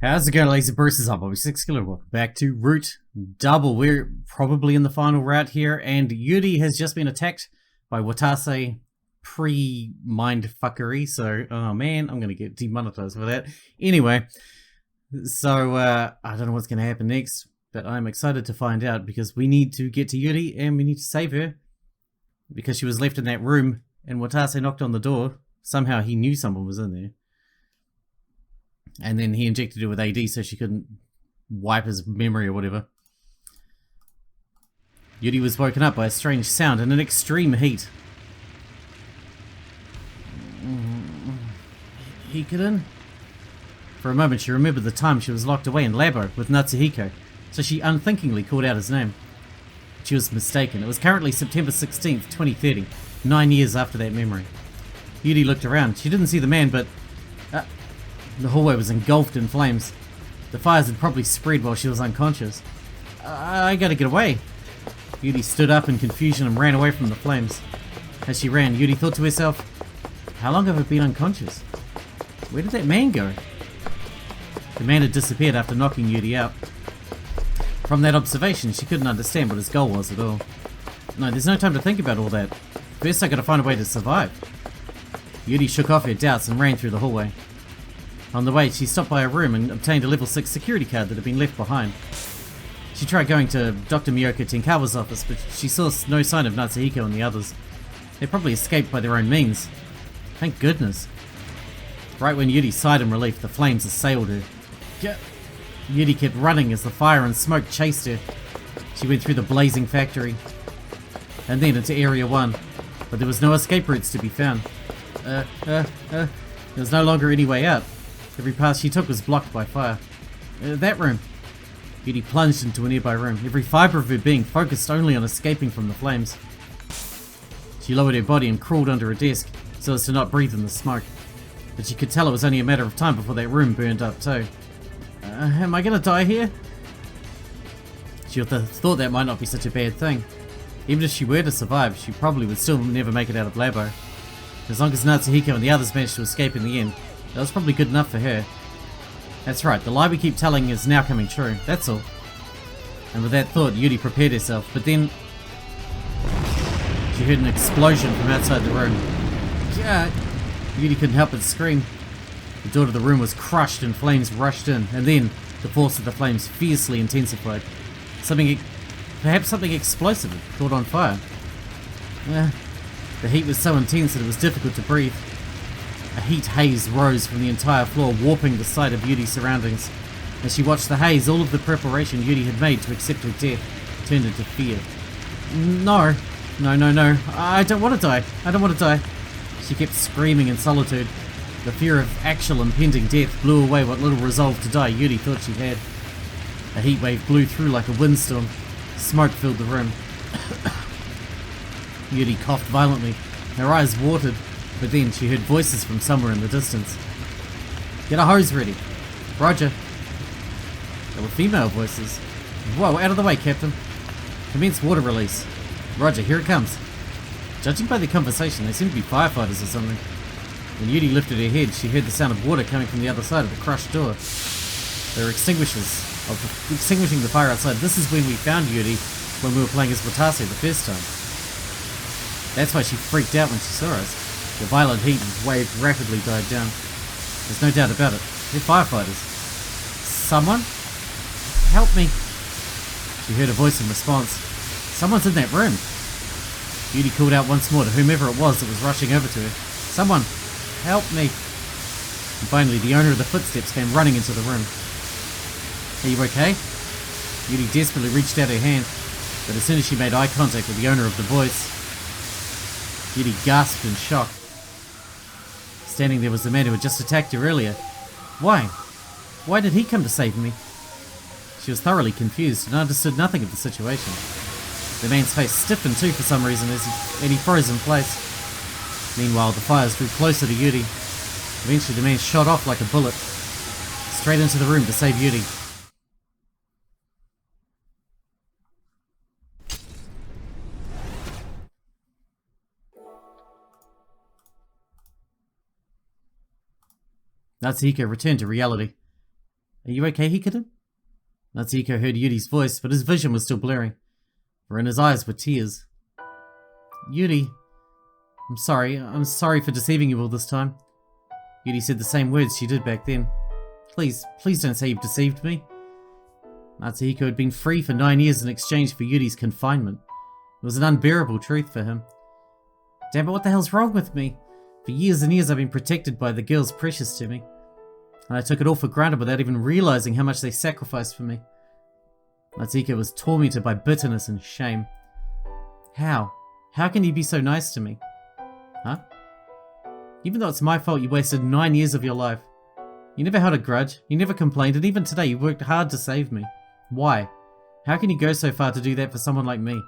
How's it going, ladies and bruises? I'm Bobby Sixkilla. Welcome back to Route Double. We're probably in the final route here, and Yuuri has just been attacked by Watase pre-mindfuckery, so, oh man, I'm gonna get demonetized for that. Anyway, so, I don't know what's gonna happen next, but I'm excited to find out, because we need to get to Yuuri, and we need to save her, because she was left in that room, and Watase knocked on the door. Somehow he knew someone was in there. And then he injected her with AD so she couldn't wipe his memory or whatever. Yuuri was woken up by a strange sound and an extreme heat. Hikarin? For a moment she remembered the time she was locked away in LABO with Natsuhiko, so she unthinkingly called out his name. But she was mistaken. It was currently September 16th, 2030, 9 years after that memory. Yuuri looked around. She didn't see the man, but the hallway was engulfed in flames. The fires had probably spread while she was unconscious. I gotta get away. Yuuri stood up in confusion and ran away from the flames. As she ran, Yuuri thought to herself, how long have I been unconscious? Where did that man go? The man had disappeared after knocking Yuuri out. From that observation, she couldn't understand what his goal was at all. No, there's no time to think about all that. First I gotta find a way to survive. Yuuri shook off her doubts and ran through the hallway. On the way, she stopped by a room and obtained a level 6 security card that had been left behind. She tried going to Dr. Miyoko Tenkawa's office, but she saw no sign of Natsuhiko and the others. They probably escaped by their own means. Thank goodness. Right when Yuuri sighed in relief, the flames assailed her. Yuuri kept running as the fire and smoke chased her. She went through the blazing factory, and then into Area 1, but there was no escape routes to be found. There was no longer any way out. Every path she took was blocked by fire. That room. Yuuri plunged into a nearby room, every fibre of her being focused only on escaping from the flames. She lowered her body and crawled under a desk, so as to not breathe in the smoke. But she could tell it was only a matter of time before that room burned up too. Am I gonna die here? She thought that might not be such a bad thing. Even if she were to survive, she probably would still never make it out of LABO. As long as Natsuhiko and the others managed to escape in the end, that was probably good enough for her. That's right, the lie we keep telling is now coming true, that's all. And with that thought, Yuuri prepared herself, but then she heard an explosion from outside the room. Yuuri couldn't help but scream. The door to the room was crushed and flames rushed in, and then the force of the flames fiercely intensified. Perhaps something explosive had caught on fire. The heat was so intense that it was difficult to breathe. A heat haze rose from the entire floor, warping the sight of Yuuri's surroundings. As she watched the haze, all of the preparation Yuuri had made to accept her death turned into fear. No, I don't want to die. I don't want to die. She kept screaming in solitude. The fear of actual impending death blew away what little resolve to die Yuuri thought she had. A heat wave blew through like a windstorm. Smoke filled the room. Yuuri coughed violently. Her eyes watered. But then she heard voices from somewhere in the distance. Get a hose ready. Roger. They were female voices. Whoa, out of the way, Captain. Commence water release. Roger, here it comes. Judging by their conversation, they seem to be firefighters or something. When Yuuri lifted her head, she heard the sound of water coming from the other side of the crushed door. They were extinguishing the fire outside. This is when we found Yuuri when we were playing as Watase the first time. That's why she freaked out when she saw us. The violent heat wave rapidly died down. There's no doubt about it. They're firefighters. Someone? Help me. She heard a voice in response. Someone's in that room. Yuuri called out once more to whomever it was that was rushing over to her. Someone, help me. And finally, the owner of the footsteps came running into the room. Are you okay? Yuuri desperately reached out her hand, but as soon as she made eye contact with the owner of the voice, Yuuri gasped in shock. Standing there was the man who had just attacked her earlier. Why? Why did he come to save me? She was thoroughly confused and understood nothing of the situation. The man's face stiffened too for some reason and he froze in place. Meanwhile, the fires drew closer to Yuuri. Eventually the man shot off like a bullet, straight into the room to save Yuuri. Natsuhiko returned to reality. Are you okay, Hikaru? Natsuhiko heard Yuri's voice, but his vision was still blurry, for in his eyes were tears. Yuri, I'm sorry for deceiving you all this time. Yuri said the same words she did back then. Please don't say you've deceived me. Natsuhiko had been free for 9 years in exchange for Yuri's confinement. It was an unbearable truth for him. Damn it, what the hell's wrong with me? For years and years I've been protected by the girls precious to me. And I took it all for granted without even realizing how much they sacrificed for me. Natsuhiko was tormented by bitterness and shame. How? How can you be so nice to me? Huh? Even though it's my fault you wasted 9 years of your life. You never held a grudge, you never complained, and even today you worked hard to save me. Why? How can you go so far to do that for someone like me?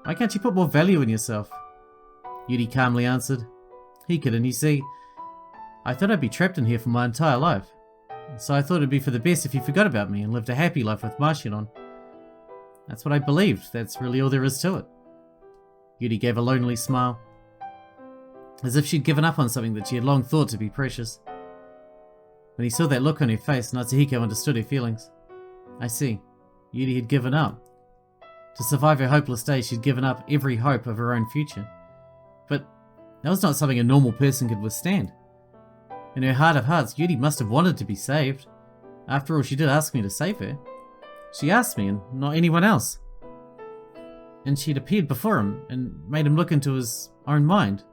Why can't you put more value in yourself? Yuri calmly answered. Hikaru, you see, I thought I'd be trapped in here for my entire life. So I thought it'd be for the best if you forgot about me and lived a happy life with Marshallon. That's what I believed, that's really all there is to it. Yuri gave a lonely smile, as if she'd given up on something that she had long thought to be precious. When he saw that look on her face, Natsuhiko understood her feelings. I see. Yuri had given up. To survive her hopeless days, she'd given up every hope of her own future. But that was not something a normal person could withstand. In her heart of hearts, Yuri must have wanted to be saved. After all, she did ask me to save her. She asked me, and not anyone else. And she'd appeared before him, and made him look into his own mind.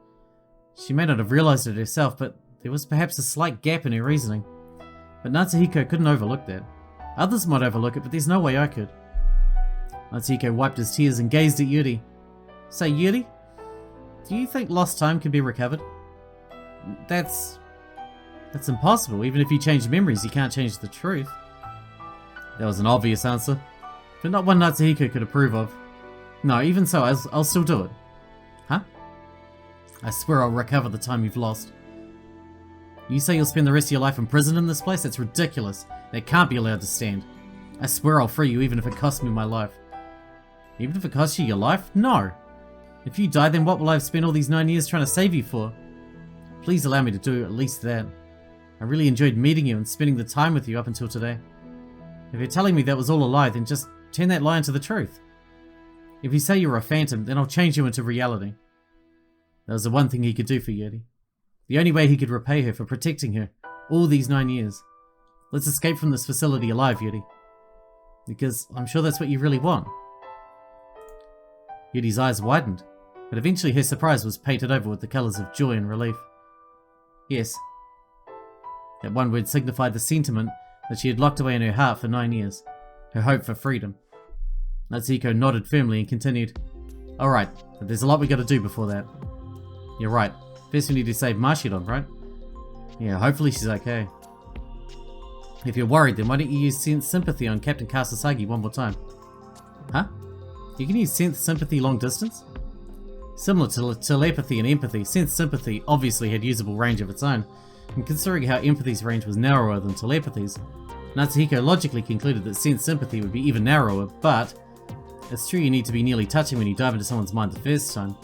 She may not have realized it herself, but there was perhaps a slight gap in her reasoning. But Natsuhiko couldn't overlook that. Others might overlook it, but there's no way I could. Natsuhiko wiped his tears and gazed at Yuri. Say, Yuri, do you think lost time can be recovered? That's impossible. Even if you change memories, you can't change the truth. That was an obvious answer, but not one Natsuhiko could approve of. No, even so, I'll still do it. Huh? I swear I'll recover the time you've lost. You say you'll spend the rest of your life in prison in this place? That's ridiculous. That can't be allowed to stand. I swear I'll free you even if it costs me my life. Even if it costs you your life? No. If you die, then what will I have spent all these 9 years trying to save you for? Please allow me to do at least that. I really enjoyed meeting you and spending the time with you up until today. If you're telling me that was all a lie, then just turn that lie into the truth. If you say you're a phantom, then I'll change you into reality. That was the one thing he could do for Yuri. The only way he could repay her for protecting her all these 9 years. Let's escape from this facility alive, Yuri. Because I'm sure that's what you really want. Yuri's eyes widened, but eventually her surprise was painted over with the colours of joy and relief. Yes. That one word signified the sentiment that she had locked away in her heart for 9 years. Her hope for freedom. Natsuhiko nodded firmly and continued. Alright, but there's a lot we gotta do before that. You're right. First we need to save Marshallon, right? Yeah, hopefully she's okay. If you're worried, then why don't you use Sense Sympathy on Captain Kasasagi one more time? Huh? You can use Sense Sympathy long distance? Similar to telepathy and empathy, Sense Sympathy obviously had usable range of its own, and considering how empathy's range was narrower than telepathy's, Natsuhiko logically concluded that Sense Sympathy would be even narrower, but it's true you need to be nearly touching when you dive into someone's mind the first time.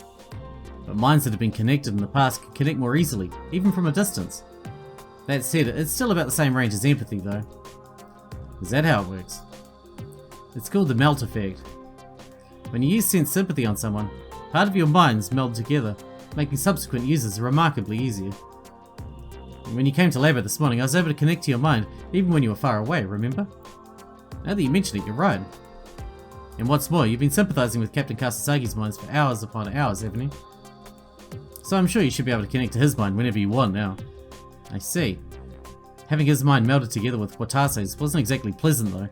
But minds that have been connected in the past can connect more easily, even from a distance. That said, it's still about the same range as empathy though. Is that how it works? It's called the melt effect. When you use Sense Sympathy on someone, part of your minds meld together, making subsequent uses remarkably easier. When you came to LABO this morning, I was able to connect to your mind even when you were far away, remember? Now that you mention it, you're right. And what's more, you've been sympathizing with Captain Kasasagi's minds for hours upon hours, haven't you? So I'm sure you should be able to connect to his mind whenever you want now. I see. Having his mind melded together with Watase's wasn't exactly pleasant though.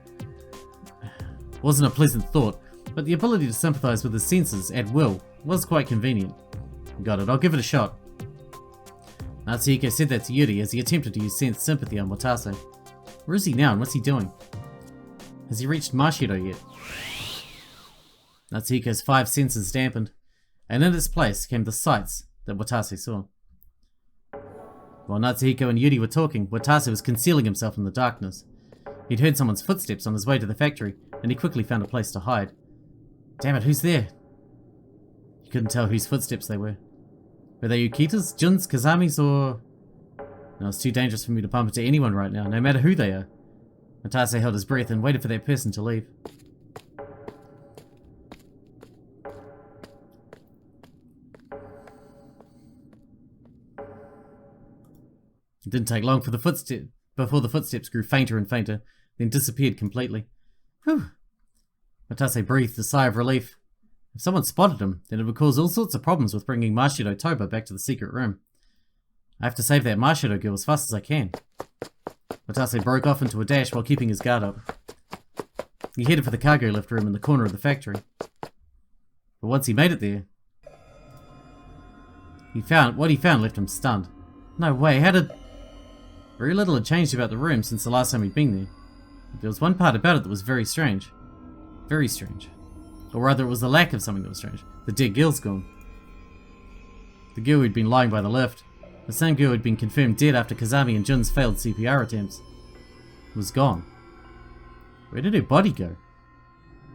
Wasn't a pleasant thought, but the ability to sympathize with his senses at will was quite convenient. Got it, I'll give it a shot. Natsuhiko said that to Yuri as he attempted to use Sense Sympathy on Watase. Where is he now and what's he doing? Has he reached Mashiro yet? Natsuhiko's 5 senses dampened, and in its place came the sights that Watase saw. While Natsuhiko and Yuri were talking, Watase was concealing himself in the darkness. He'd heard someone's footsteps on his way to the factory, and he quickly found a place to hide. Damn it, who's there? He couldn't tell whose footsteps they were. Were they Yukita's, Jun's, Kazami's, or... No, it's too dangerous for me to bump into anyone right now, no matter who they are. Watase held his breath and waited for that person to leave. It didn't take long before the footsteps grew fainter and fainter, then disappeared completely. Whew. Watase breathed a sigh of relief. If someone spotted him, then it would cause all sorts of problems with bringing Mashido Toba back to the secret room. I have to save that Mashido girl as fast as I can. Watase broke off into a dash while keeping his guard up. He headed for the cargo lift room in the corner of the factory. But once he made it there, what he found left him stunned. No way, how did... Very little had changed about the room since the last time he'd been there. But there was one part about it that was very strange. Very strange. Or rather, it was the lack of something that was strange. The dead girl's gone. The girl who'd been lying by the lift, the same girl who'd been confirmed dead after Kazami and Jun's failed CPR attempts, was gone. Where did her body go?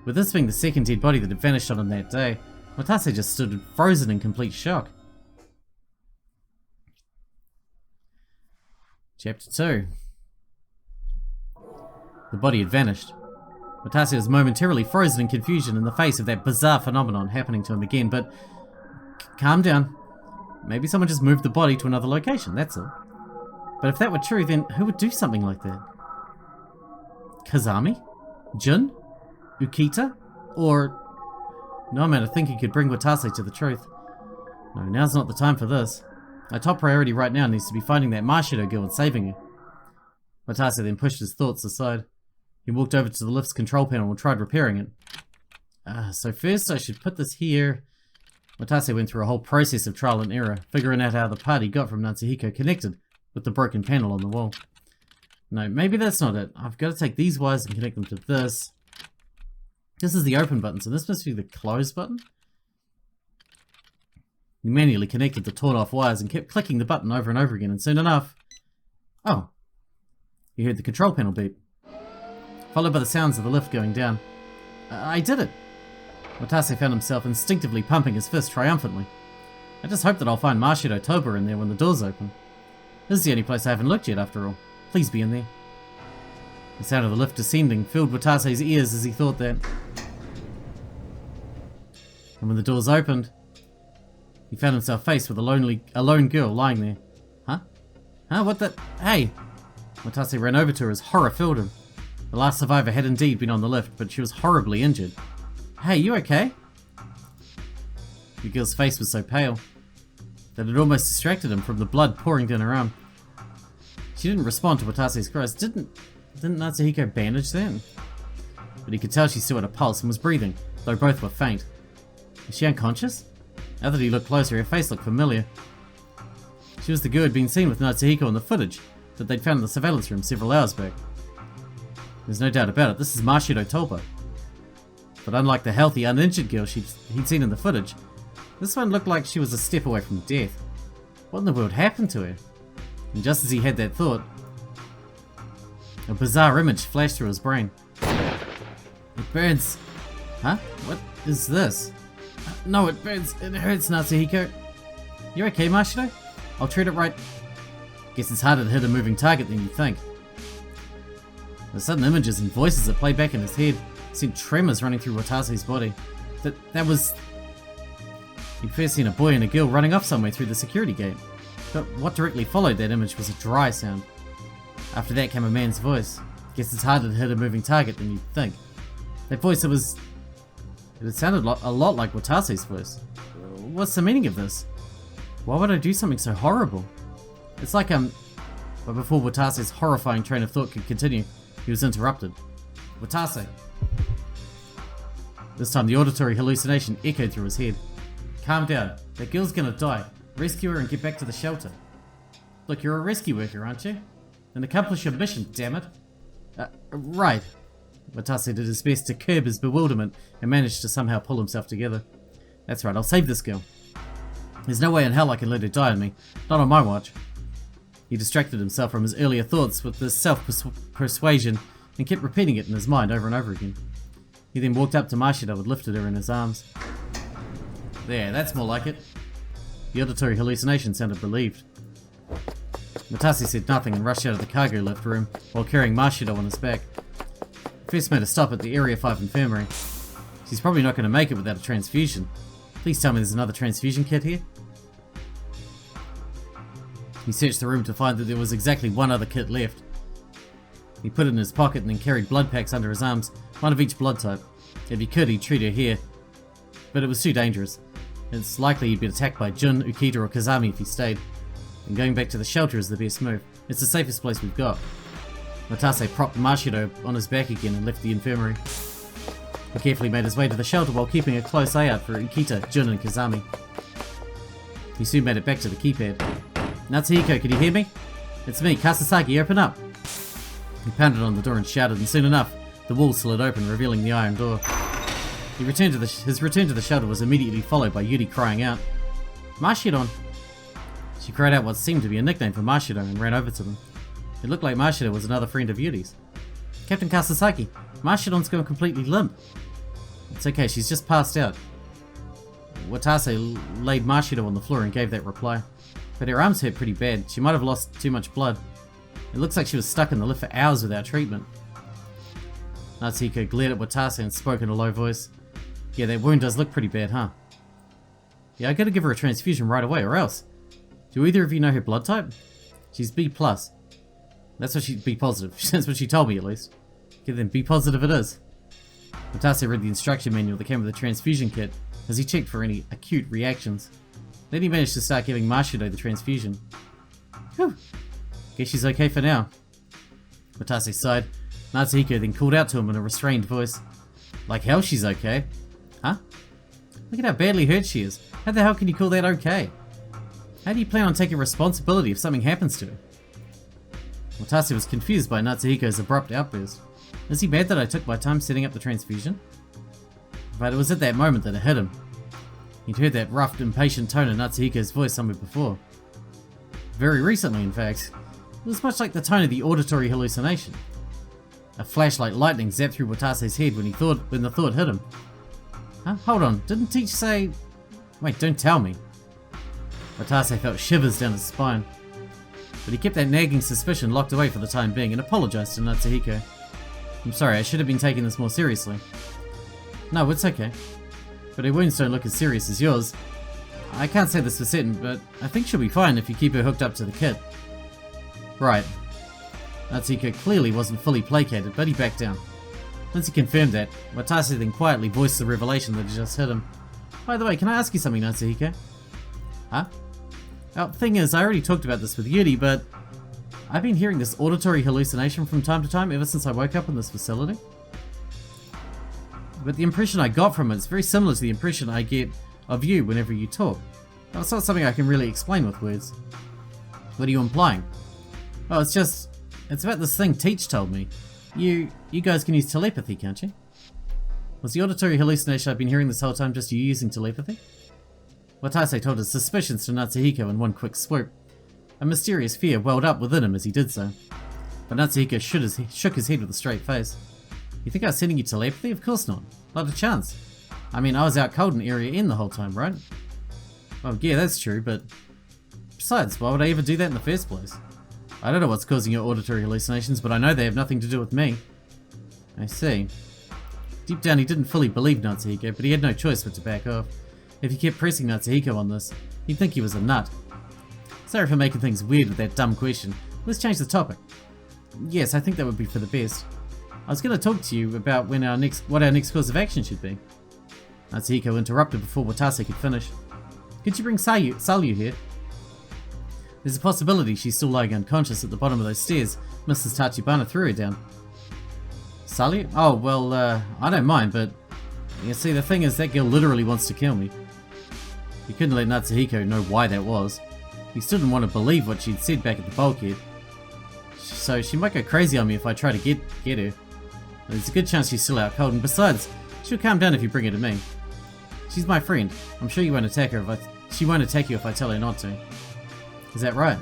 With this being the second dead body that had vanished on him that day, Watase just stood frozen in complete shock. Chapter 2. The body had vanished. Watase was momentarily frozen in confusion in the face of that bizarre phenomenon happening to him again, but calm down. Maybe someone just moved the body to another location, that's all. But if that were true, then who would do something like that? Kazami? Jun? Ukita? Or... No amount of thinking could bring Watase to the truth. No, now's not the time for this. My top priority right now needs to be finding that Mashido girl and saving her. Watase then pushed his thoughts aside. He walked over to the lift's control panel and tried repairing it. So first I should put this here. Watase went through a whole process of trial and error, figuring out how the part he got from Natsuhiko connected with the broken panel on the wall. No, maybe that's not it. I've got to take these wires and connect them to this. This is the open button, so this must be the close button. He manually connected the torn off wires and kept clicking the button over and over again, and soon enough... Oh. He heard the control panel beep, followed by the sounds of the lift going down. I did it! Watase found himself instinctively pumping his fist triumphantly. I just hope that I'll find Mashido Toba in there when the doors open. This is the only place I haven't looked yet, after all. Please be in there. The sound of the lift descending filled Watase's ears as he thought that. And when the doors opened, he found himself faced with a lone girl lying there. Huh? Huh? What the... Hey! Watase ran over to her as horror filled him. The last survivor had indeed been on the lift, but she was horribly injured. Hey, you okay? The girl's face was so pale that it almost distracted him from the blood pouring down her arm. She didn't respond to Watase's cries. Didn't Natsuhiko bandage that? But he could tell she still had a pulse and was breathing, though both were faint. Is she unconscious? Now that he looked closer, her face looked familiar. She was the girl who had been seen with Natsuhiko in the footage that they'd found in the surveillance room several hours back. There's no doubt about it, this is Mashido Toba. But unlike the healthy, uninjured girl he'd seen in the footage, this one looked like she was a step away from death. What in the world happened to her? And just as he had that thought, a bizarre image flashed through his brain. It burns. Huh? What is this? No, it burns. It hurts, Natsuhiko. You okay, Mashido? I'll treat it right. Guess it's harder to hit a moving target than you think. The sudden images and voices that played back in his head sent tremors running through Watase's body. That was... He'd first seen a boy and a girl running off somewhere through the security gate. But what directly followed that image was a dry sound. After that came a man's voice. Guess it's harder to hit a moving target than you'd think. That voice, it sounded a lot like Watase's voice. What's the meaning of this? Why would I do something so horrible? It's like, But before Watase's horrifying train of thought could continue, he was interrupted. Watase! This time the auditory hallucination echoed through his head. Calm down. That girl's gonna die. Rescue her and get back to the shelter. Look, you're a rescue worker, aren't you? Then accomplish your mission, damn it. Right. Watase did his best to curb his bewilderment and managed to somehow pull himself together. That's right, I'll save this girl. There's no way in hell I can let her die on me. Not on my watch. He distracted himself from his earlier thoughts with this self-persuasion and kept repeating it in his mind over and over again. He then walked up to Mashido and lifted her in his arms. There, that's more like it. The auditory hallucination sounded relieved. Watase said nothing and rushed out of the cargo lift room while carrying Mashido on his back. He first made a stop at the Area 5 infirmary. She's probably not going to make it without a transfusion. Please tell me there's another transfusion kit here. He searched the room to find that there was exactly one other kit left. He put it in his pocket and then carried blood packs under his arms, one of each blood type. If he could, he'd treat her here. But it was too dangerous. It's likely he'd be attacked by Jun, Ukita or Kazami if he stayed. And going back to the shelter is the best move. It's the safest place we've got. Watase propped Mashido on his back again and left the infirmary. He carefully made his way to the shelter while keeping a close eye out for Ukita, Jun and Kazami. He soon made it back to the keypad. Natsuhiko, can you hear me? It's me, Kasasagi, open up! He pounded on the door and shouted, and soon enough, the wall slid open, revealing the iron door. His return to the shelter was immediately followed by Yuuri crying out, Mashidon! She cried out what seemed to be a nickname for Mashido and ran over to them. It looked like Mashido was another friend of Yuri's. Captain Kasasagi, Mashidon's gone completely limp. It's okay, she's just passed out. Watase laid Mashido on the floor and gave that reply. But her arms hurt pretty bad. She might have lost too much blood. It looks like she was stuck in the lift for hours without treatment. Natsuhiko glared at Watase and spoke in a low voice. Yeah, that wound does look pretty bad, huh? Yeah, I gotta give her a transfusion right away, or else. Do either of you know her blood type? She's B+. That's what B positive. That's what she told me, at least. Okay, then B positive it is. Watase read the instruction manual that came with the transfusion kit as he checked for any acute reactions. Then he managed to start giving Mashido the transfusion. Whew. Guess she's okay for now. Watase sighed. Natsuhiko then called out to him in a restrained voice. Like hell she's okay. Huh? Look at how badly hurt she is. How the hell can you call that okay? How do you plan on taking responsibility if something happens to her? Watase was confused by Natsuhiko's abrupt outburst. Is he mad that I took my time setting up the transfusion? But it was at that moment that it hit him. He'd heard that rough, impatient tone in Natsuhiko's voice somewhere before. Very recently, in fact. It was much like the tone of the auditory hallucination. A flash like lightning zapped through Watase's head when the thought hit him. Huh? Hold on, didn't Teach say... Wait, don't tell me. Watase felt shivers down his spine. But he kept that nagging suspicion locked away for the time being and apologized to Natsuhiko. I'm sorry, I should have been taking this more seriously. No, it's okay. But her wounds don't look as serious as yours. I can't say this for certain, but I think she'll be fine if you keep her hooked up to the kit. Right. Natsuhiko clearly wasn't fully placated, but he backed down. Once he confirmed that, Watase then quietly voiced the revelation that had just hit him. By the way, can I ask you something, Natsuhiko? Huh? Well, the thing is, I already talked about this with Yuuri, but I've been hearing this auditory hallucination from time to time ever since I woke up in this facility. But the impression I got from it is very similar to the impression I get of you whenever you talk. Well, it's not something I can really explain with words. What are you implying? Well, it's about this thing Teach told me. You guys can use telepathy, can't you? Was the auditory hallucination I've been hearing this whole time just you using telepathy? Watase told his suspicions to Natsuhiko in one quick swoop. A mysterious fear welled up within him as he did so. But Natsuhiko shook his head with a straight face. You think I was sending you telepathy? Of course not. Not a chance. I mean, I was out cold in Area N the whole time, right? Well, yeah, that's true, but... Besides, why would I ever do that in the first place? I don't know what's causing your auditory hallucinations, but I know they have nothing to do with me. I see. Deep down he didn't fully believe Natsuhiko, but he had no choice but to back off. If he kept pressing Natsuhiko on this, he'd think he was a nut. Sorry for making things weird with that dumb question. Let's change the topic. Yes, I think that would be for the best. I was going to talk to you about what our next course of action should be. Natsuhiko interrupted before Watase could finish. Could you bring Salyu here? There's a possibility she's still lying unconscious at the bottom of those stairs Mrs. Tachibana threw her down. Salyu? Oh, well, I don't mind, but... You see, the thing is, that girl literally wants to kill me. He couldn't let Natsuhiko know why that was. He still didn't want to believe what she'd said back at the bulkhead. So she might go crazy on me if I try to get her. There's a good chance she's still out cold, and besides, she'll calm down if you bring her to me. She's my friend. I'm sure you won't attack her she won't attack you if I tell her not to. Is that right?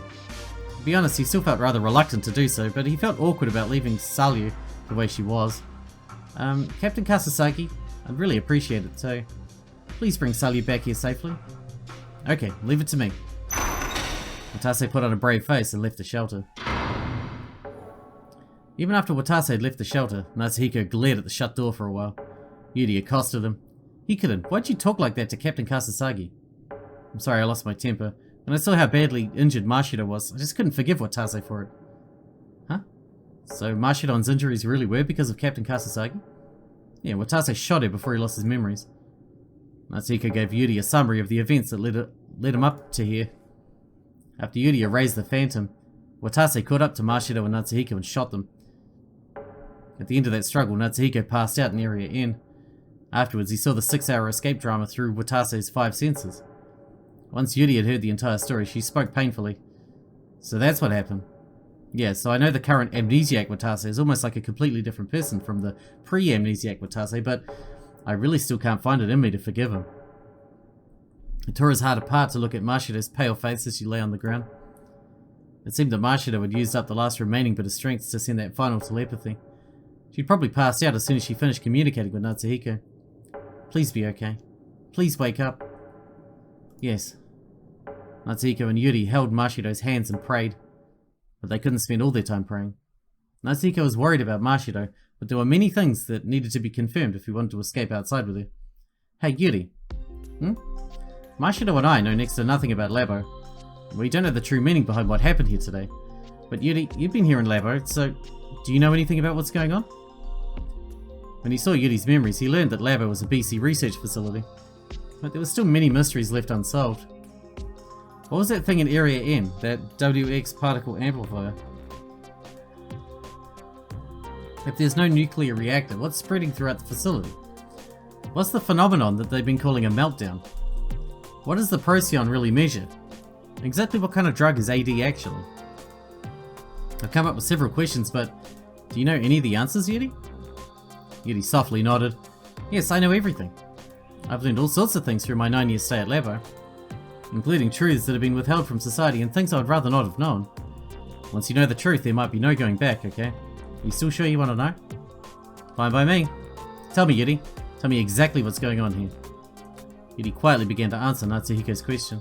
To be honest, he still felt rather reluctant to do so, but he felt awkward about leaving Salyu the way she was. Captain Kasasagi, I'd really appreciate it, so please bring Salyu back here safely. Okay, leave it to me. Watase put on a brave face and left the shelter. Even after Watase had left the shelter, Natsuhiko glared at the shut door for a while. Yuuri accosted him. "Hikarin, why'd you talk like that to Captain Kasasagi?" "I'm sorry, I lost my temper. When I saw how badly injured Mashido was, I just couldn't forgive Watase for it." Huh? So Mashidon's injuries really were because of Captain Kasasagi? Yeah, Watase shot her before he lost his memories. Natsuhiko gave Yuuri a summary of the events that led him up to here. After Yuuri erased the Phantom, Watase caught up to Mashido and Natsuhiko and shot them. At the end of that struggle, Natsuhiko passed out in Area N. Afterwards, he saw the 6-hour escape drama through Watase's 5 senses. Once Yuuri had heard the entire story, she spoke painfully. "So that's what happened." "Yeah, so I know the current amnesiac Watase is almost like a completely different person from the pre-amnesiac Watase, but I really still can't find it in me to forgive him." It tore his heart apart to look at Mashido's pale face as she lay on the ground. It seemed that Mashido had used up the last remaining bit of strength to send that final telepathy. She'd probably passed out as soon as she finished communicating with Natsuhiko. "Please be okay. Please wake up." "Yes." Natsuhiko and Yuuri held Mashido's hands and prayed, but they couldn't spend all their time praying. Natsuhiko was worried about Mashido, but there were many things that needed to be confirmed if he wanted to escape outside with her. "Hey, Yuuri. Mashido and I know next to nothing about LABO. We don't know the true meaning behind what happened here today. But Yuuri, you've been here in LABO, so do you know anything about what's going on?" When he saw Yuri's memories, he learned that LABO was a BC research facility, but there were still many mysteries left unsolved. What was that thing in Area N, that WX particle amplifier? If there's no nuclear reactor, what's spreading throughout the facility? What's the phenomenon that they've been calling a meltdown? What does the Procyon really measure? Exactly what kind of drug is AD actually? I've come up with several questions, but do you know any of the answers, Yuuri? Yuuri softly nodded. "Yes, I know everything. I've learned all sorts of things through my 9-year stay at LABO, including truths that have been withheld from society and things I would rather not have known. Once you know the truth, there might be no going back, okay? Are you still sure you want to know?" "Fine by me. Tell me, Yuuri. Tell me exactly what's going on here." Yuuri quietly began to answer Natsuhiko's question.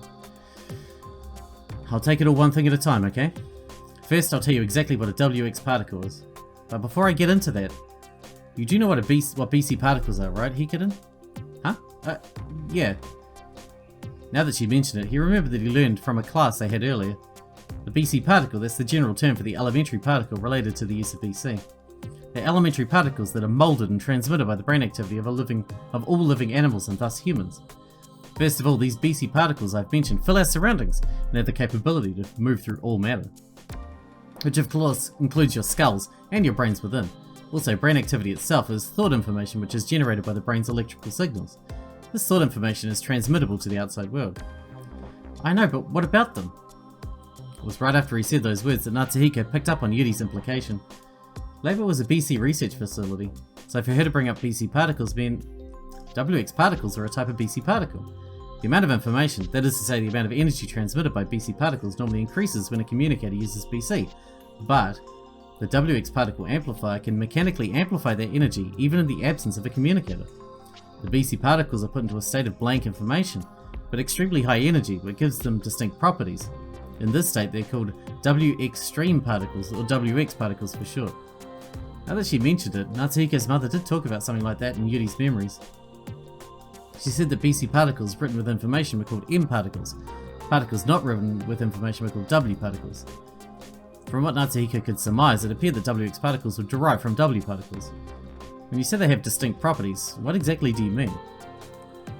"I'll take it all one thing at a time, okay? First, I'll tell you exactly what a WX particle is. But before I get into that, you do know what BC particles are, right, Hikarin?" "Huh? Yeah." Now that she mentioned it, he remembered that he learned from a class they had earlier. The BC particle, that's the general term for the elementary particle related to the use of BC. They're elementary particles that are moulded and transmitted by the brain activity of all living animals and thus humans. First of all, these BC particles I've mentioned fill our surroundings and have the capability to move through all matter, which of course includes your skulls and your brains within. Also, brain activity itself is thought information which is generated by the brain's electrical signals. This thought information is transmittable to the outside world. "I know, but what about them?" It was right after he said those words that Natsuhiko picked up on Yuri's implication. LABO was a BC research facility, so for her to bring up BC particles meant WX particles are a type of BC particle. The amount of information, that is to say the amount of energy transmitted by BC particles, normally increases when a communicator uses BC, but the WX particle amplifier can mechanically amplify that energy even in the absence of a communicator. The BC particles are put into a state of blank information, but extremely high energy, which gives them distinct properties. In this state they're called WX stream particles, or WX particles for short. Now that she mentioned it, Natsuhiko's mother did talk about something like that in Yuri's memories. She said that BC particles written with information were called M particles. Particles not written with information were called W particles. From what Natsuhiko could surmise, it appeared that WX particles would derive from W particles. When you say they have distinct properties, what exactly do you mean?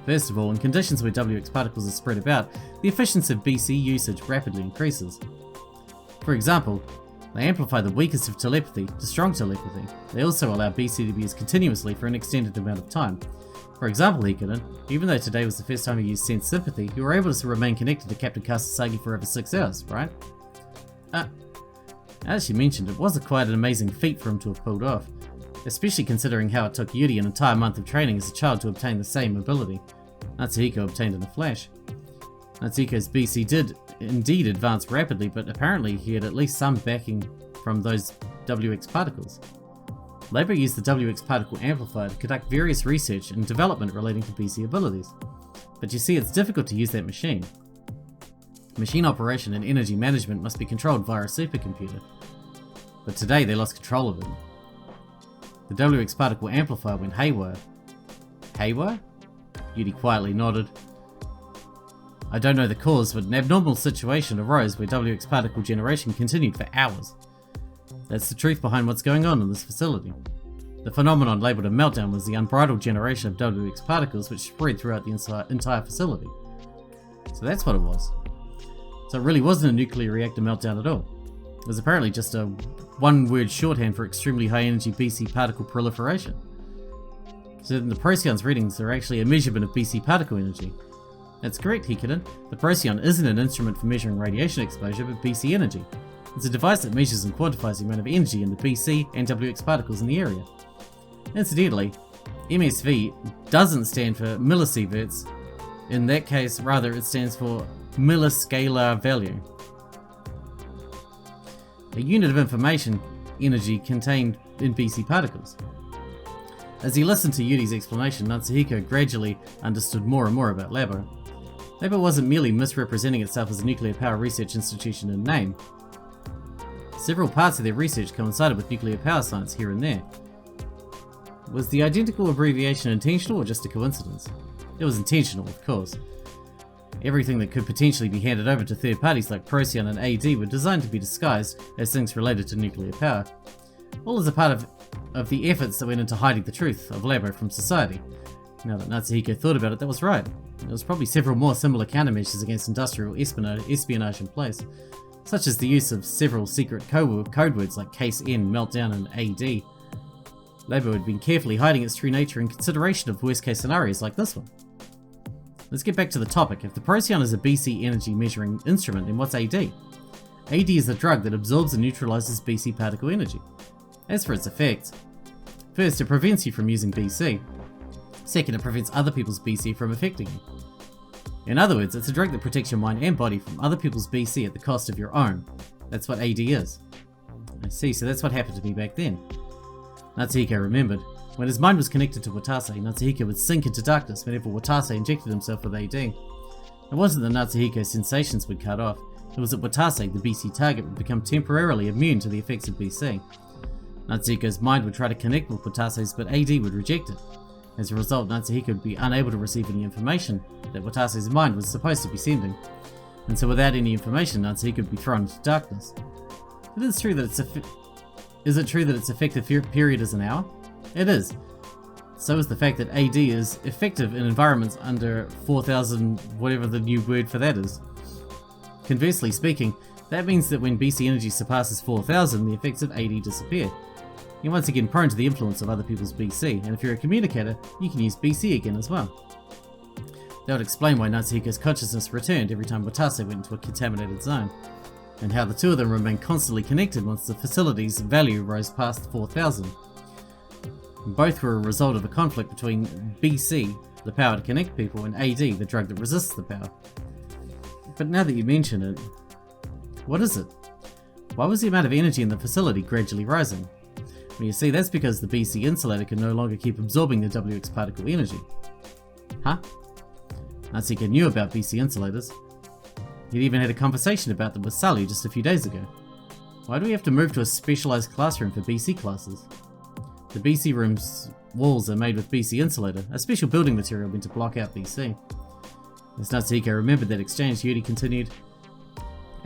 First of all, in conditions where WX particles are spread about, the efficiency of BC usage rapidly increases. For example, they amplify the weakest of telepathy to strong telepathy. They also allow BC to be used continuously for an extended amount of time. For example, Hikarin, even though today was the first time you used sense sympathy, you were able to remain connected to Captain Kasasagi for over 6 hours, right? As she mentioned, it was quite an amazing feat for him to have pulled off, especially considering how it took Yuuri an entire month of training as a child to obtain the same ability. Natsuhiko obtained in a flash. Natsuhiko's BC did indeed advance rapidly, but apparently he had at least some backing from those WX particles. LABO used the WX particle amplifier to conduct various research and development relating to BC abilities, but you see it's difficult to use that machine. Machine operation and energy management must be controlled via a supercomputer. But today they lost control of it. The WX particle amplifier went haywire. Haywire? Yuuri quietly nodded. I don't know the cause, but an abnormal situation arose where WX particle generation continued for hours. That's the truth behind what's going on in this facility. The phenomenon labelled a meltdown was the unbridled generation of WX particles which spread throughout the entire facility. So that's what it was. So it really wasn't a nuclear reactor meltdown at all. It was apparently just a one-word shorthand for extremely high-energy BC particle proliferation. So then the Procyon's readings are actually a measurement of BC particle energy. That's correct, Hikiden. The Procyon isn't an instrument for measuring radiation exposure, but BC energy. It's a device that measures and quantifies the amount of energy in the BC and WX particles in the area. Incidentally, MSV doesn't stand for millisieverts. In that case, rather, it stands for milliscalar value. A unit of information energy contained in BC particles. As he listened to Yuuri's explanation, Natsuhiko gradually understood more and more about LABO. LABO wasn't merely misrepresenting itself as a nuclear power research institution in name. Several parts of their research coincided with nuclear power science here and there. Was the identical abbreviation intentional or just a coincidence? It was intentional, of course. Everything that could potentially be handed over to third parties like Procyon and AD were designed to be disguised as things related to nuclear power. All as a part of the efforts that went into hiding the truth of LABO from society. Now that Natsuhiko thought about it, that was right. There was probably several more similar countermeasures against industrial espionage in place, such as the use of several secret code words like Case N, Meltdown, and AD. LABO had been carefully hiding its true nature in consideration of worst case scenarios like this one. Let's get back to the topic. If the Procyon is a BC energy measuring instrument, then what's AD? AD is a drug that absorbs and neutralizes BC particle energy. As for its effects, first, it prevents you from using BC. Second, it prevents other people's BC from affecting you. In other words, it's a drug that protects your mind and body from other people's BC at the cost of your own. That's what AD is. I see, so that's what happened to me back then. Natsuhiko remembered. When his mind was connected to Watase, Natsuhiko would sink into darkness whenever Watase injected himself with AD. It wasn't that Natsuhiko's sensations would cut off, it was that Watase, the BC target, would become temporarily immune to the effects of BC. Natsuhiko's mind would try to connect with Watase's, but AD would reject it. As a result, Natsuhiko would be unable to receive any information that Watase's mind was supposed to be sending. And so without any information, Natsuhiko would be thrown into darkness. It is true that Is it true that its effective period is an hour? It is. So is the fact that AD is effective in environments under 4,000, whatever the new word for that is. Conversely speaking, that means that when BC energy surpasses 4,000, the effects of AD disappear. You're once again prone to the influence of other people's BC, and if you're a communicator, you can use BC again as well. That would explain why Natsuhiko's consciousness returned every time Watase went into a contaminated zone, and how the two of them remained constantly connected once the facility's value rose past 4,000. Both were a result of a conflict between BC, the power to connect people, and AD, the drug that resists the power. But now that you mention it, what is it? Why was the amount of energy in the facility gradually rising? Well, you see, that's because the BC insulator can no longer keep absorbing the WX particle energy. Huh? Natsuhiko knew about BC insulators. He'd even had a conversation about them with Sully just a few days ago. Why do we have to move to a specialized classroom for BC classes? The BC room's walls are made with BC insulator, a special building material meant to block out BC. As Natsuhiko remembered that exchange, Yuuri continued,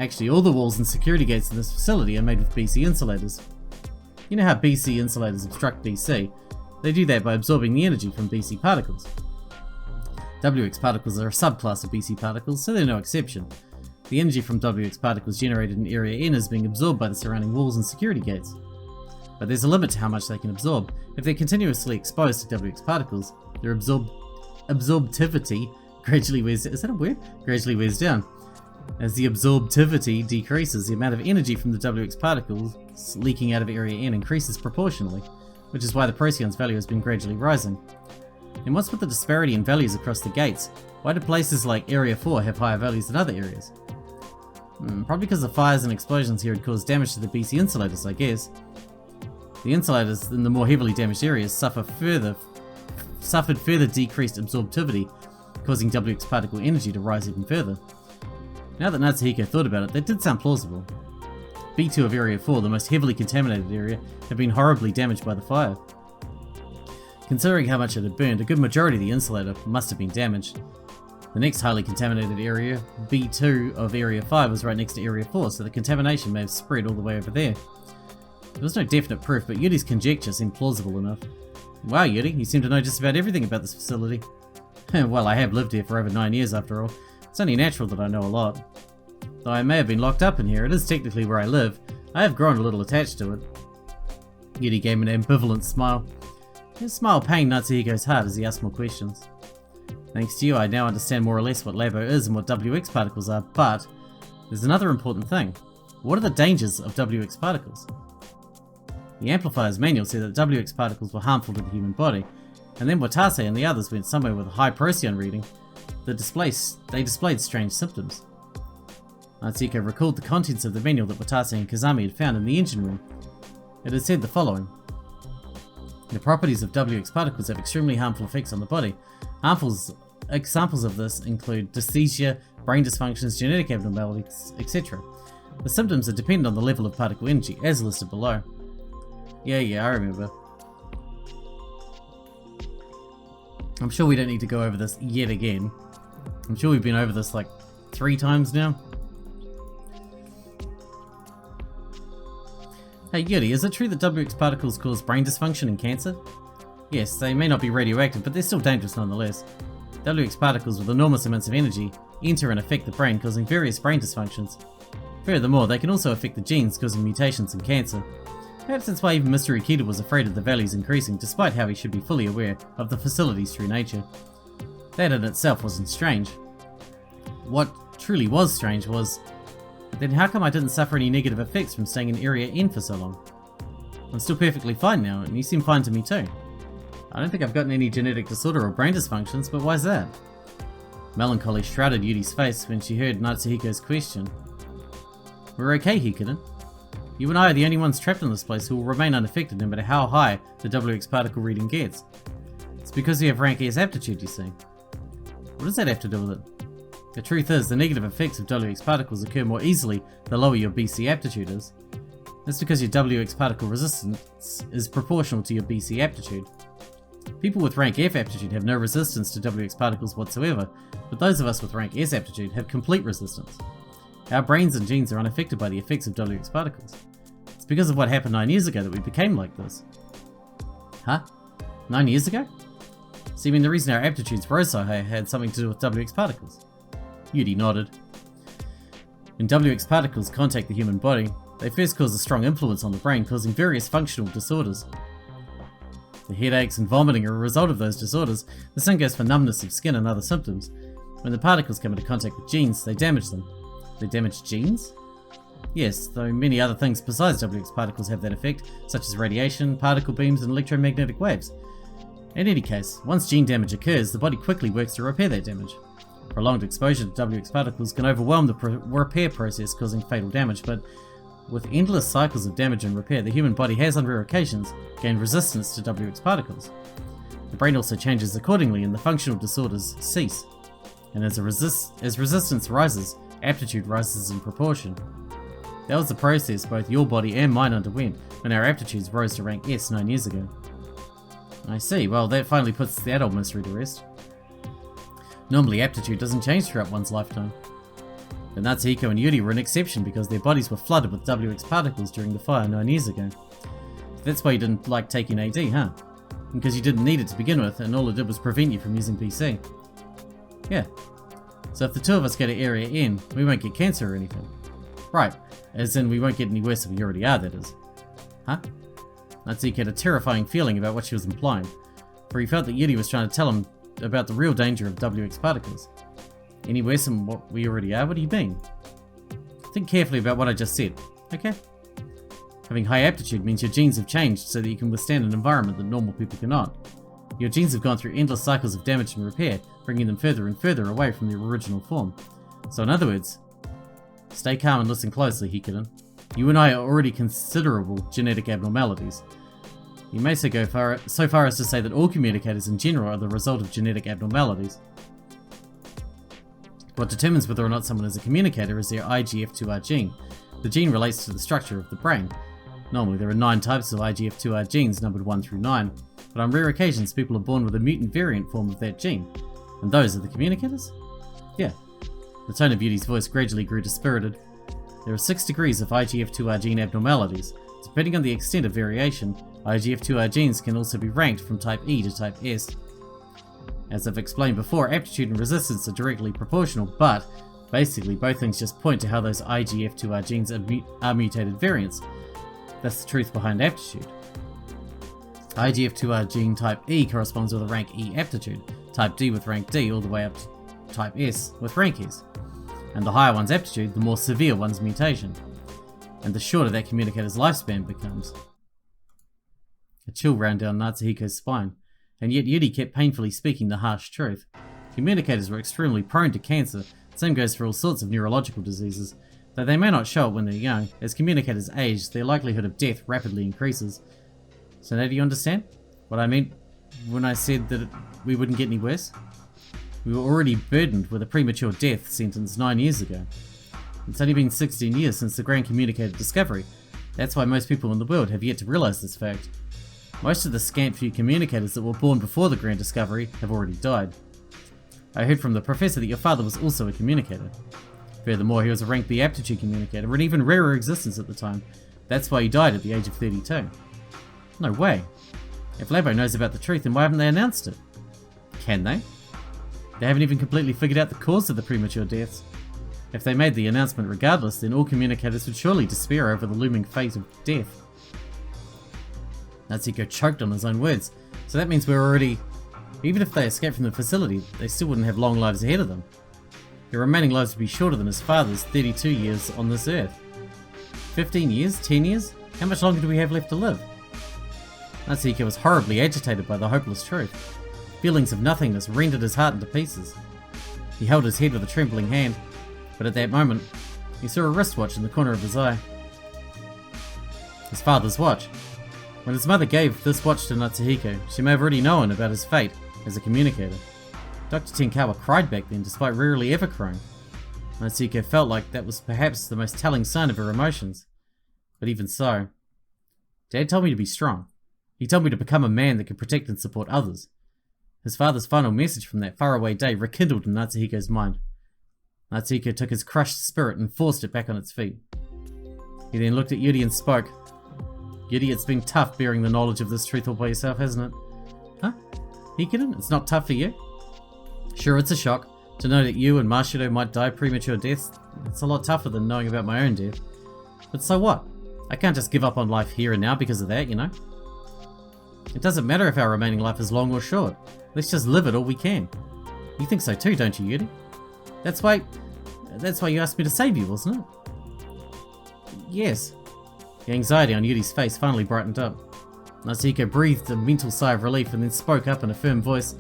actually, all the walls and security gates in this facility are made with BC insulators. You know how BC insulators obstruct BC? They do that by absorbing the energy from BC particles. WX particles are a subclass of BC particles, so they're no exception. The energy from WX particles generated in Area N is being absorbed by the surrounding walls and security gates. But there's a limit to how much they can absorb. If they're continuously exposed to WX particles, their absorptivity gradually wears down. As the absorptivity decreases, the amount of energy from the WX particles leaking out of Area N increases proportionally, which is why the Procyon's value has been gradually rising. And what's with the disparity in values across the gates? Why do places like Area 4 have higher values than other areas? Probably because the fires and explosions here had caused damage to the BC insulators, I guess. The insulators in the more heavily damaged areas suffered further decreased absorptivity, causing WX particle energy to rise even further. Now that Natsuhiko thought about it, that did sound plausible. B2 of Area 4, the most heavily contaminated area, had been horribly damaged by the fire. Considering how much it had burned, a good majority of the insulator must have been damaged. The next highly contaminated area, B2 of Area 5, was right next to Area 4, so the contamination may have spread all the way over there. There was no definite proof, but Yuri's conjecture seemed plausible enough. Wow, Yuuri, you seem to know just about everything about this facility. Well, I have lived here for over 9 years after all. It's only natural that I know a lot. Though I may have been locked up in here, it is technically where I live. I have grown a little attached to it. Yuuri gave an ambivalent smile. His smile pained Natsuhiko's heart as he asked more questions. Thanks to you, I now understand more or less what LABO is and what WX particles are, but there's another important thing. What are the dangers of WX particles? The Amplifier's manual said that WX particles were harmful to the human body, and then Watase and the others went somewhere with a high Procyon reading. They displayed strange symptoms. Natsuhiko recalled the contents of the manual that Watase and Kazami had found in the engine room. It had said the following. The properties of WX particles have extremely harmful effects on the body. Examples of this include dysesthesia, brain dysfunctions, genetic abnormalities, etc. The symptoms are dependent on the level of particle energy, as listed below. Yeah, I remember. I'm sure we don't need to go over this yet again. I'm sure we've been over this like 3 times now. Hey Yuuri, is it true that WX particles cause brain dysfunction and cancer? Yes, they may not be radioactive, but they're still dangerous nonetheless. WX particles with enormous amounts of energy enter and affect the brain, causing various brain dysfunctions. Furthermore, they can also affect the genes, causing mutations and cancer. Perhaps that's why even Mr. Ikeda was afraid of the values increasing, despite how he should be fully aware of the facility's true nature. That in itself wasn't strange. What truly was strange was, then how come I didn't suffer any negative effects from staying in Area N for so long? I'm still perfectly fine now, and you seem fine to me too. I don't think I've gotten any genetic disorder or brain dysfunctions, but why's that? Melancholy shrouded Yuri's face when she heard Natsuhiko's question. We're okay, Hikiden. You and I are the only ones trapped in this place who will remain unaffected no matter how high the WX particle reading gets. It's because we have rank S aptitude, you see. What does that have to do with it? The truth is, the negative effects of WX particles occur more easily the lower your BC aptitude is. That's because your WX particle resistance is proportional to your BC aptitude. People with rank F aptitude have no resistance to WX particles whatsoever, but those of us with rank S aptitude have complete resistance. Our brains and genes are unaffected by the effects of WX particles. It's because of what happened 9 years ago that we became like this. Huh? 9 years ago? So you mean the reason our aptitudes rose so high had something to do with WX particles? Yuuri nodded. When WX particles contact the human body, they first cause a strong influence on the brain, causing various functional disorders. The headaches and vomiting are a result of those disorders. The same goes for numbness of skin and other symptoms. When the particles come into contact with genes, they damage them. They damage genes? Yes, though many other things besides WX particles have that effect, such as radiation, particle beams, and electromagnetic waves. In any case, once gene damage occurs, the body quickly works to repair that damage. Prolonged exposure to WX particles can overwhelm the repair process, causing fatal damage, but with endless cycles of damage and repair, the human body has on rare occasions gained resistance to WX particles. The brain also changes accordingly and the functional disorders cease. And as resistance rises, aptitude rises in proportion. That was the process both your body and mine underwent when our aptitudes rose to rank S 9 years ago. I see, well that finally puts that old mystery to rest. Normally aptitude doesn't change throughout one's lifetime. But Natsuhiko and Yuuri were an exception because their bodies were flooded with WX particles during the fire 9 years ago. That's why you didn't like taking AD, huh? Because you didn't need it to begin with, and all it did was prevent you from using PC. Yeah. So if the two of us go to Area N, we won't get cancer or anything. Right, as in we won't get any worse than we already are, that is. Huh? Natsuhiko had a terrifying feeling about what she was implying, for he felt that Yuuri was trying to tell him about the real danger of WX particles. Any worse than what we already are? What do you mean? Think carefully about what I just said, okay? Having high aptitude means your genes have changed so that you can withstand an environment that normal people cannot. Your genes have gone through endless cycles of damage and repair, bringing them further and further away from their original form. So in other words, stay calm and listen closely, Hikiden. You and I are already considerable genetic abnormalities. You may go so far as to say that all communicators in general are the result of genetic abnormalities. What determines whether or not someone is a communicator is their IGF2R gene. The gene relates to the structure of the brain. Normally there are 9 types of IGF2R genes numbered 1 through 9, but on rare occasions people are born with a mutant variant form of that gene. And those are the communicators? Yeah. The tone of Yuuri's voice gradually grew dispirited. There are 6 degrees of IGF2R gene abnormalities. Depending on the extent of variation, IGF2R genes can also be ranked from type E to type S. As I've explained before, aptitude and resistance are directly proportional, but basically both things just point to how those IGF2R genes are mutated variants. That's the truth behind aptitude. IGF2R gene type E corresponds with a rank E aptitude, type D with rank D all the way up to type S with rank S. And the higher one's aptitude, the more severe one's mutation. And the shorter that communicator's lifespan becomes. A chill ran down Natsuhiko's spine, and yet Yuuri kept painfully speaking the harsh truth. Communicators were extremely prone to cancer. Same goes for all sorts of neurological diseases. Though they may not show it when they're young, as communicators age, their likelihood of death rapidly increases. So now do you understand what I meant when I said that we wouldn't get any worse? We were already burdened with a premature death sentence 9 years ago. It's only been 16 years since the Grand Communicator discovery. That's why most people in the world have yet to realise this fact. Most of the scant few communicators that were born before the Grand Discovery have already died. I heard from the professor that your father was also a communicator. Furthermore, he was a rank B aptitude communicator, an even rarer existence at the time. That's why he died at the age of 32. No way. If LABO knows about the truth, then why haven't they announced it? Can they? They haven't even completely figured out the cause of the premature deaths. If they made the announcement regardless, then all communicators would surely despair over the looming fate of death. Natsuhiko choked on his own words, so that means we're already... Even if they escape from the facility, they still wouldn't have long lives ahead of them. Their remaining lives would be shorter than his father's 32 years on this earth. 15 years? 10 years? How much longer do we have left to live? Natsuhiko was horribly agitated by the hopeless truth. Feelings of nothingness rended his heart into pieces. He held his head with a trembling hand, but at that moment, he saw a wristwatch in the corner of his eye. His father's watch. When his mother gave this watch to Natsuhiko, she may have already known about his fate as a communicator. Dr. Tenkawa cried back then, despite rarely ever crying. Natsuhiko felt like that was perhaps the most telling sign of her emotions. But even so, Dad told me to be strong. He told me to become a man that could protect and support others. His father's final message from that faraway day rekindled in Natsuhiko's mind. Natsuhiko took his crushed spirit and forced it back on its feet. He then looked at Yuuri and spoke. Yuuri, it's been tough bearing the knowledge of this truth all by yourself, hasn't it? Huh? Hikarin, it's not tough for you? Sure, it's a shock. To know that you and Mashido might die premature deaths, it's a lot tougher than knowing about my own death. But so what? I can't just give up on life here and now because of that, you know? It doesn't matter if our remaining life is long or short. Let's just live it all we can. You think so too, don't you, Yuuri? That's why you asked me to save you, wasn't it? Yes. The anxiety on Yuri's face finally brightened up. Natsuhiko breathed a mental sigh of relief and then spoke up in a firm voice.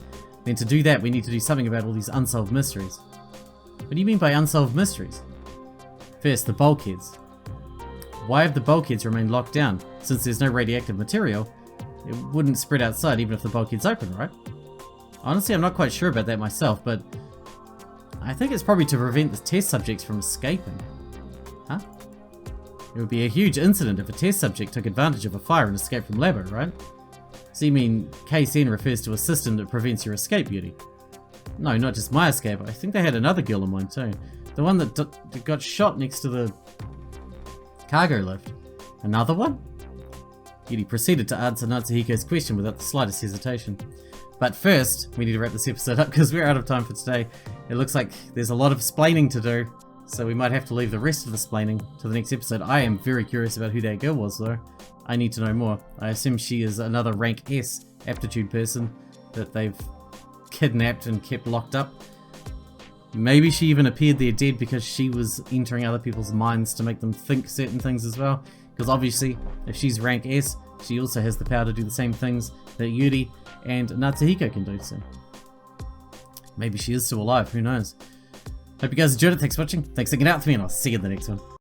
Then to do that, we need to do something about all these unsolved mysteries. What do you mean by unsolved mysteries? First, the bulkheads. Why have the bulkheads remained locked down? Since there's no radioactive material, it wouldn't spread outside even if the bulkhead's open, right? Honestly, I'm not quite sure about that myself, but I think it's probably to prevent the test subjects from escaping. Huh? It would be a huge incident if a test subject took advantage of a fire and escaped from LABO, right? So you mean KSN refers to a system that prevents your escape, Yuuri? No, not just my escape. I think they had another girl in mind too. The one that got shot next to the cargo lift. Another one? Yuuri proceeded to answer Natsuhiko's question without the slightest hesitation. But first, we need to wrap this episode up because we're out of time for today. It looks like there's a lot of splaining to do, so we might have to leave the rest of the splaining to the next episode. I am very curious about who that girl was though. I need to know more. I assume she is another rank S aptitude person that they've kidnapped and kept locked up. Maybe she even appeared there dead because she was entering other people's minds to make them think certain things as well. Because obviously, if she's rank S, she also has the power to do the same things that Yuuri and Natsuhiko can do, so maybe she is still alive, who knows. Hope you guys enjoyed it, thanks for watching, thanks for hanging out with me, and I'll see you in the next one.